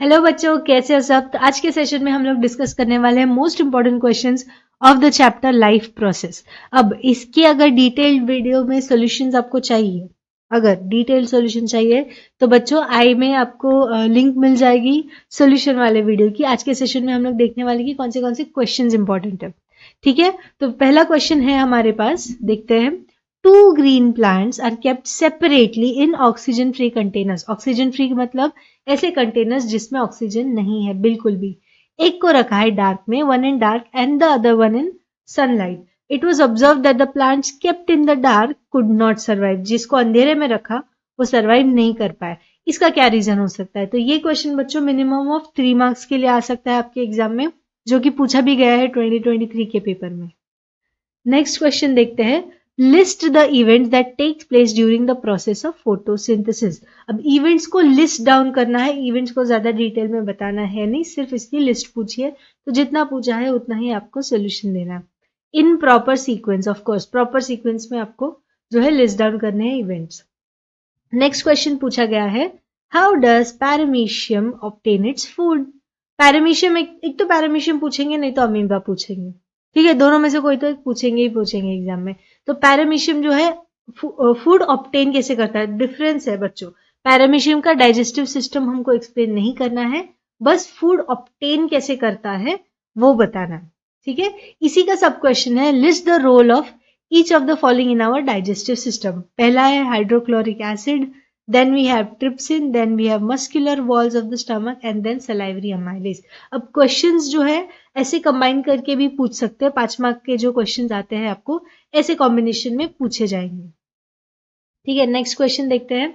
Hello बच्चों, कैसे हो सब। तो आज के सेशन में हम लोग डिस्कस करने वाले हैं most important questions of the chapter life process. अब इसके अगर डिटेल्ड वीडियो में सॉल्यूशंस आपको चाहिए, अगर डिटेल्ड सॉल्यूशन चाहिए तो बच्चों आई में आपको लिंक मिल जाएगी सॉल्यूशन वाले वीडियो की। आज के सेशन में हम लोग देखने वाले कि कौन से क्वेश्चंस इंपॉर्टेंट है। ठीक है, तो पहला क्वेश्चन है हमारे पास, देखते हैं। Two green plants are kept separately in oxygen free containers. Oxygen free मतलब ऐसे कंटेनर्स जिसमें ऑक्सीजन नहीं है बिल्कुल भी। एक को रखा है डार्क में, one in dark and the other one in sunlight. It was observe that the plants kept in the dark could not survive. जिसको अंधेरे में रखा वो सर्वाइव नहीं कर पाए। इसका क्या रीजन हो सकता है? तो ये क्वेश्चन बच्चों मिनिमम ऑफ 3 मार्क्स के लिए आ सकता है आपके एग्जाम में, जो कि पूछा भी गया है 2023 के पेपर में। नेक्स्ट क्वेश्चन देखते हैं। List the events that takes place during the process of photosynthesis. अब इवेंट्स को लिस्ट डाउन करना है, इवेंट्स को ज्यादा डिटेल में बताना है नहीं, सिर्फ इसकी लिस्ट पूछी है। तो जितना पूछा है उतना ही आपको सोल्यूशन देना है in proper sequence. Of course proper sequence में आपको जो है लिस्ट डाउन करने हैं इवेंट्स। नेक्स्ट क्वेश्चन पूछा गया है, how does paramecium obtain its food. Paramecium एक तो पैरामीशियम पूछेंगे, नहीं तो अमीबा पूछेंगे। ठीक है, दोनों में से कोई तो एक पूछेंगे ही पूछेंगे एग्जाम में। तो पैरामीशियम जो है फूड ऑब्टेन कैसे करता है, डिफरेंस है बच्चों। पैरामीशियम का डाइजेस्टिव सिस्टम हमको एक्सप्लेन नहीं करना है, बस फूड ऑब्टेन कैसे करता है वो बताना है। ठीक है, इसी का सब क्वेश्चन है, list the role of each of the following in our digestive system. पहला है hydrochloric acid, then we have trypsin, then we have muscular walls of the stomach and then salivary amylase। अब questions जो है ऐसे combine करके भी पूछ सकते हैं। 5 मार्क के जो क्वेश्चंस आते हैं आपको ऐसे कॉम्बिनेशन में पूछे जाएंगे। ठीक है, नेक्स्ट क्वेश्चन देखते हैं।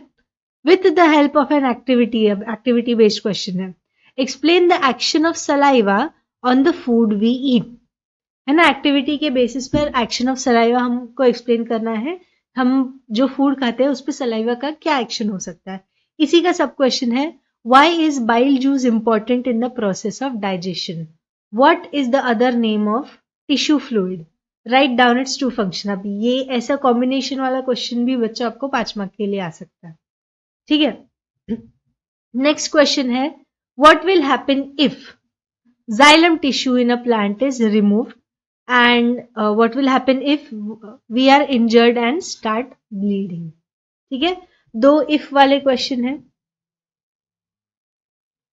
With the help of an activity, अब एक्टिविटी बेस्ड क्वेश्चन है। Explain the action of saliva on the food we eat. है ना, एक्टिविटी के बेसिस पर एक्शन ऑफ सलाइवा हमको एक्सप्लेन करना है। हम जो फूड खाते हैं उस पर सलाइवा का क्या एक्शन हो सकता है। इसी का सब क्वेश्चन है, why is bile juice important in the process of digestion. What is the other name of tissue fluid. Write down its two function. अब ये ऐसा कॉम्बिनेशन वाला क्वेश्चन भी बच्चा आपको 5 मार्क के लिए आ सकता है। ठीक है, नेक्स्ट क्वेश्चन है, what will happen if xylem tissue in a plant is removed and what will happen if we are injured and start bleeding। ठीक है, 2 if वाले क्वेश्चन है।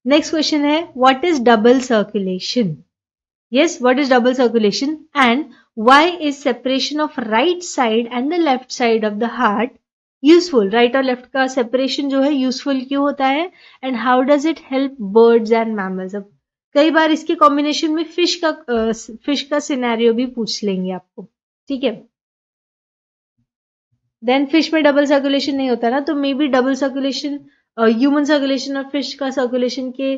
नेक्स्ट क्वेश्चन है, what is double circulation. Yes, what is double circulation and why is separation of right side and the left side of the heart useful. Right और left का separation जो है useful क्यों होता है, and how does it help birds and mammals. अब कई बार इसके कॉम्बिनेशन में फिश का सिनेरियो भी पूछ लेंगे आपको। ठीक है, देन फिश में डबल सर्कुलेशन नहीं होता ना, तो may be double circulation, human circulation और फिश का सर्कुलेशन के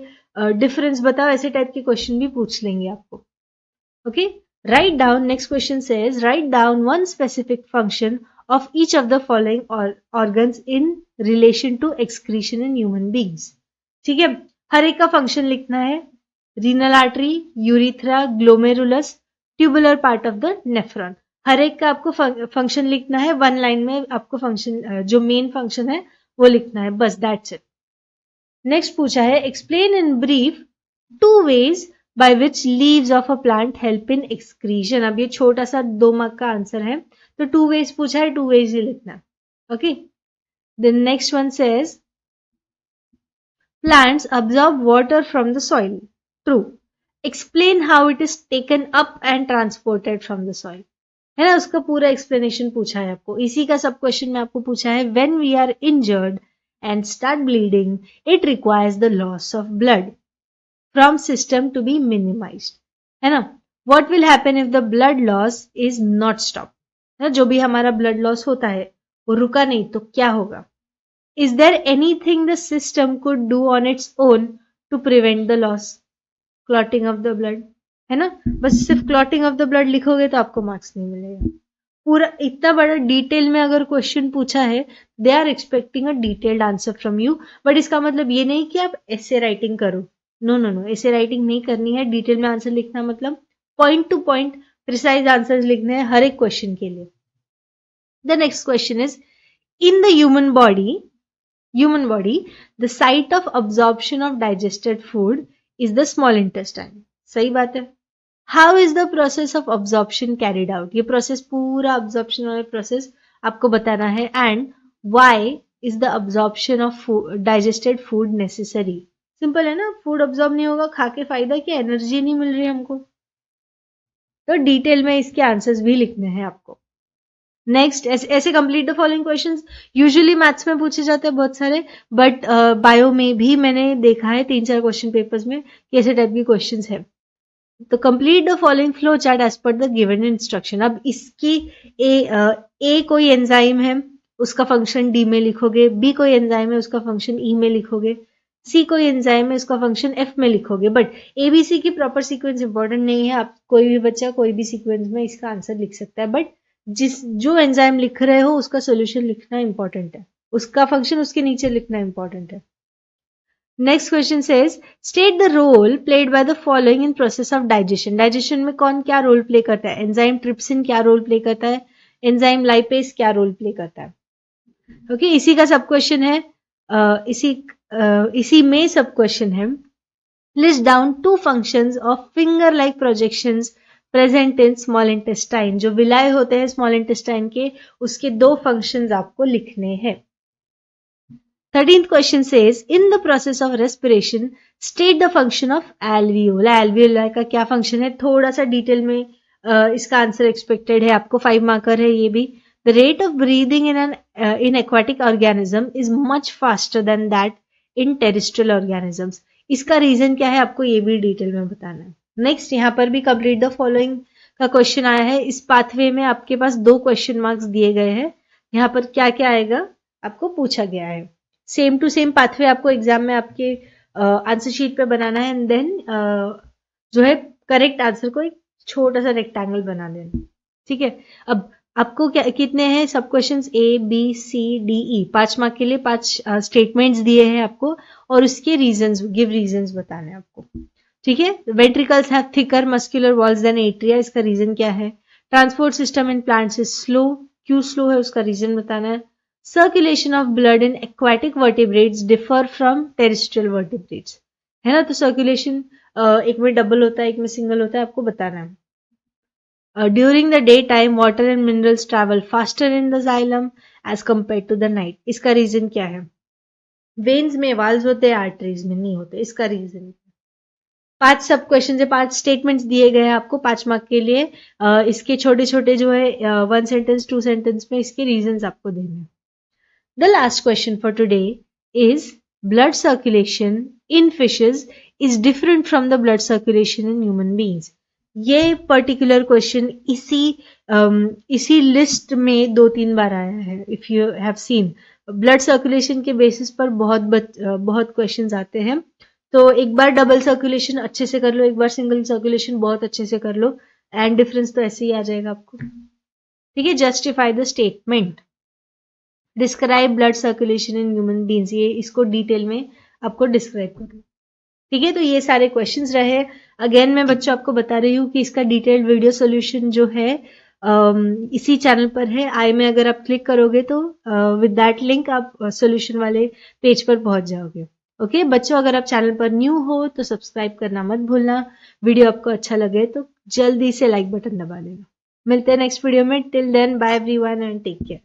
डिफरेंस बताओ, ऐसे टाइप के क्वेश्चन भी पूछ लेंगे आपको। Okay, write down, next question says write down one specific function of each of the following organs in relation to excretion in human beings। ठीक है, हर एक का फंक्शन लिखना है। Renal artery, urethra, glomerulus, tubular part of the nephron. हर एक का आपको फंक्शन लिखना है। 1 लाइन में आपको फंक्शन, जो मेन फंक्शन है वो लिखना है, बस दैट्स इट। नेक्स्ट पूछा है, explain in brief 2 ways by which leaves of a plant help in excretion। अब ये छोटा सा 2 मार्क का आंसर है, तो 2 ways पूछा है, 2 ways ही लिखना। Okay, then next one says plants absorb water from the soil। True। Explain how it is taken up and transported from the soil। है ना, उसका पूरा एक्सप्लेनेशन पूछा है आपको। इसी का सब क्वेश्चन में आपको पूछा है, when we are injured and start bleeding it requires the loss of blood from system to be minimized। है ना, what will happen if the blood loss is not stopped। है ना, जो भी हमारा ब्लड लॉस होता है वो रुका नहीं तो क्या होगा। Is there anything the system could do on its own to prevent the loss, clotting of the blood। है ना, बस सिर्फ clotting of the blood लिखोगे तो आपको मार्क्स नहीं मिलेगा। पूरा इतना बड़ा डिटेल में अगर क्वेश्चन पूछा है, they are expecting a detailed answer from you. But इसका मतलब ये नहीं कि आप ऐसे राइटिंग करो, नो नो नो, ऐसे राइटिंग नहीं करनी है। डिटेल में आंसर लिखना मतलब point to point precise answer लिखने हैं हर एक क्वेश्चन के लिए। The next question is, in the human body human body, the site of absorption of digested food is the small intestine. सही बात है. How is the process of absorption carried out? ये प्रोसेस पूरा absorption वाला process आपको बताना है. And why is the absorption of digested food necessary? Simple है ना, फूड अब्जॉर्ब नहीं होगा, खा के फायदा क्या, एनर्जी नहीं मिल रही हमको. तो डिटेल में इसके आंसर्स भी लिखने हैं आपको. नेक्स्ट, ऐसे complete the following questions. Usually maths में पूछे जाते हैं बहुत सारे, बट बायो में भी मैंने देखा है 3-4 क्वेश्चन पेपर्स में कि ऐसे टाइप के क्वेश्चंस है. तो complete the following flow chart as per the given instruction. अब इसकी ए कोई एंजाइम है, उसका फंक्शन डी में लिखोगे. बी कोई एंजाइम है, उसका फंक्शन ई में लिखोगे. सी कोई एंजाइम है, उसका फंक्शन एफ में लिखोगे. बट एबीसी की प्रॉपर सीक्वेंस इंपॉर्टेंट नहीं है. आप कोई भी बच्चा कोई भी सीक्वेंस में इसका आंसर लिख सकता है, बट जो एंजाइम लिख रहे हो उसका सोल्यूशन लिखना इंपॉर्टेंट है, उसका फंक्शन उसके नीचे लिखना इंपॉर्टेंट है. Next question says state the role played by the following in process of digestion. Digestion में कौन क्या रोल प्ले करता है? एंजाइम ट्रिप्सिन क्या रोल प्ले करता है? एंजाइम लाइपेज क्या रोल प्ले करता है? ओके, इसी का सब क्वेश्चन है. इसी में सब क्वेश्चन है. List down 2 functions of finger like projections present in small intestine. जो विलाय होते हैं स्मॉल इंटेस्टाइन के, उसके 2 फंक्शंस आपको लिखने हैं. 13th question says in the process of respiration state the function of alveola. Alveola का क्या फंक्शन है, थोड़ा सा डिटेल में इसका आंसर एक्सपेक्टेड है आपको. 5 मार्कर है ये भी. The rate of breathing in aquatic organism is much faster than that in terrestrial organisms. इसका रीजन क्या है आपको ये भी डिटेल में बताना है. नेक्स्ट, यहाँ पर भी कंप्लीट द फॉलोइंग का क्वेश्चन आया है. इस पाथवे में आपके पास 2 क्वेश्चन मार्क्स दिए गए हैं. यहाँ पर क्या क्या आएगा आपको पूछा गया है. सेम टू सेम पाथवे आपको एग्जाम में आपके आंसर शीट पे बनाना है. एंड देन जो है करेक्ट आंसर को एक छोटा सा रेक्टेंगल बना देना. ठीक है. अब आपको क्या कितने हैं सब questions? A B C D E. 5 mark के लिए 5 स्टेटमेंट्स दिए हैं आपको और उसके रीजंस, गिव रीजंस बताने हैं आपको. ठीक है. Ventricles have thicker muscular walls than atria. इसका रीजन क्या है? Transport system in plants is slow. क्यों स्लो है उसका रीजन बताना है. Circulation of blood in aquatic vertebrates differ from terrestrial vertebrates. है ना. तो सर्कुलेशन एक में डबल होता है, एक में सिंगल होता है, आपको बताना है. During the daytime, water and minerals travel faster in the xylem as compared to the night. इसका रीजन क्या है? वेन्स में वाल्व्स होते हैं, आर्टरीज में नहीं होते. इसका रीजन 5 सब क्वेश्चन है, 5 स्टेटमेंट्स दिए गए हैं आपको 5 मार्क के लिए. इसके छोटे छोटे जो है 1 सेंटेंस 2 सेंटेंस में इसके रीजंस आपको देने हैं. The last question for today is blood circulation in fishes is different from the blood circulation in human beings. ये पर्टिकुलर क्वेश्चन इसी लिस्ट में 2-3 बार आया है. If you have seen, blood circulation के बेसिस पर बहुत क्वेश्चंस आते हैं. तो एक बार डबल सर्कुलेशन अच्छे से कर लो, एक बार सिंगल सर्कुलेशन बहुत अच्छे से कर लो, एंड डिफरेंस तो ऐसे ही आ जाएगा आपको. ठीक है. Justify the statement. Describe blood circulation in human beings. ये इसको डिटेल में आपको डिस्क्राइब करो. ठीक है. तो ये सारे क्वेश्चंस रहे. अगेन मैं बच्चों आपको बता रही हूँ कि इसका डिटेल्ड वीडियो सॉल्यूशन जो है इसी चैनल पर है. आई में अगर आप क्लिक करोगे तो विद दैट लिंक आप सॉल्यूशन वाले पेज पर पहुंच जाओगे. ओके बच्चों, अगर आप चैनल पर न्यू हो तो सब्सक्राइब करना मत भूलना. वीडियो आपको अच्छा लगे तो जल्दी से लाइक बटन दबा देना. मिलते हैं नेक्स्ट वीडियो में. Till then bye everyone and take care.